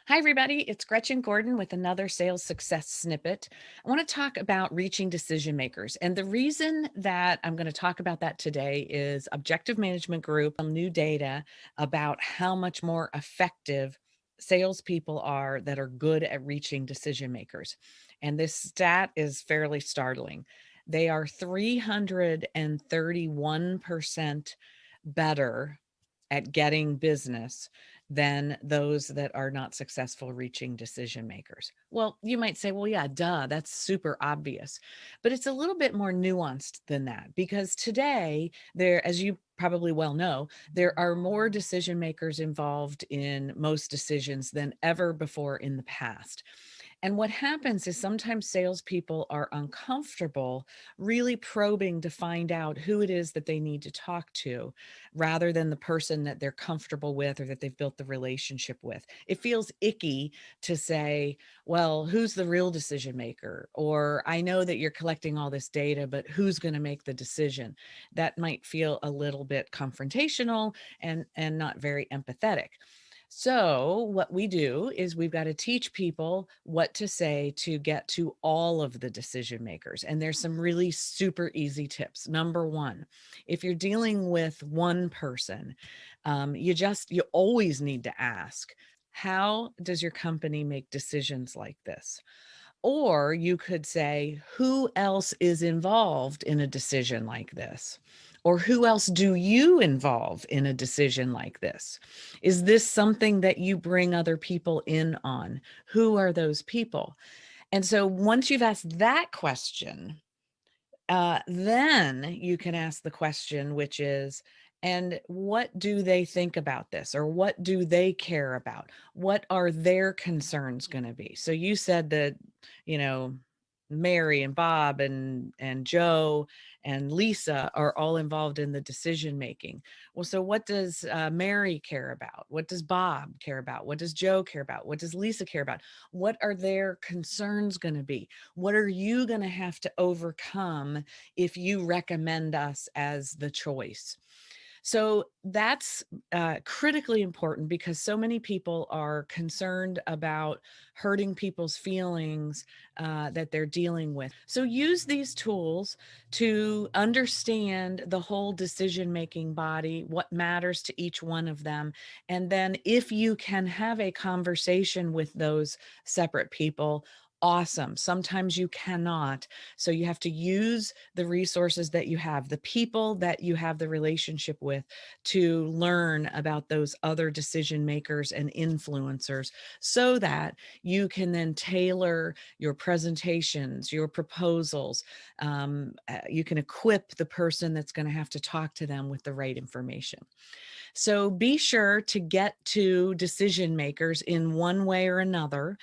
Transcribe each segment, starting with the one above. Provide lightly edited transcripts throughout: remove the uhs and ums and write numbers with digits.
Hi, everybody. It's Gretchen Gordon with another sales success snippet. I want to talk about reaching decision makers. And the reason that I'm going to talk about that today is Objective Management Group, some new data about how much more effective salespeople are that are good at reaching decision makers. And this stat is fairly startling. They are 331% better at getting business than those that are not successful reaching decision makers. Well, you might say, well, yeah, duh, that's super obvious. But it's a little bit more nuanced than that because today, as you probably well know, there are more decision makers involved in most decisions than ever before in the past. And what happens is sometimes salespeople are uncomfortable really probing to find out who it is that they need to talk to rather than the person that they're comfortable with or that they've built the relationship with. It feels icky to say, well, who's the real decision maker? Or I know that you're collecting all this data, but who's going to make the decision? That might feel a little bit confrontational and not very empathetic. So, what we do is we've got to teach people what to say to get to all of the decision makers. And there's some really super easy tips. Number one, if you're dealing with one person, you always need to ask, how does your company make decisions like this? Or you could say, who else is involved in a decision like this? Or who else do you involve in a decision like this? Is this something that you bring other people in on? Who are those people? And so once you've asked that question, then you can ask the question, which is, and what do they think about this? Or what do they care about? What are their concerns going to be? So you said that, you know, Mary and Bob and Joe and Lisa are all involved in the decision making. Well, so what does Mary care about? What does Bob care about? What does Joe care about? What does Lisa care about? What are their concerns going to be? What are you going to have to overcome if you recommend us as the choice? So that's critically important because so many people are concerned about hurting people's feelings that they're dealing with. So use these tools to understand the whole decision making body, what matters to each one of them. And then if you can have a conversation with those separate people, awesome. Sometimes you cannot. So you have to use the resources that you have, the people that you have the relationship with, to learn about those other decision makers and influencers so that you can then tailor your presentations, your proposals. You can equip the person that's going to have to talk to them with the right information. So be sure to get to decision makers in one way or another.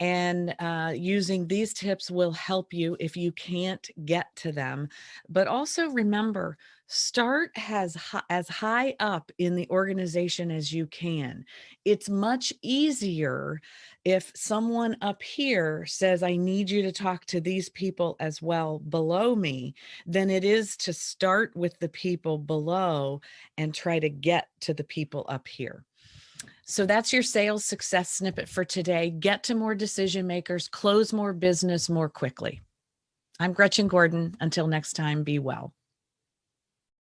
And using these tips will help you if you can't get to them. But also remember, start as high up in the organization as you can. It's much easier if someone up here says, I need you to talk to these people as well below me, than it is to start with the people below and try to get to the people up here. So that's your sales success snippet for today. Get to more decision makers, close more business more quickly. I'm Gretchen Gordon. Until next time, be well.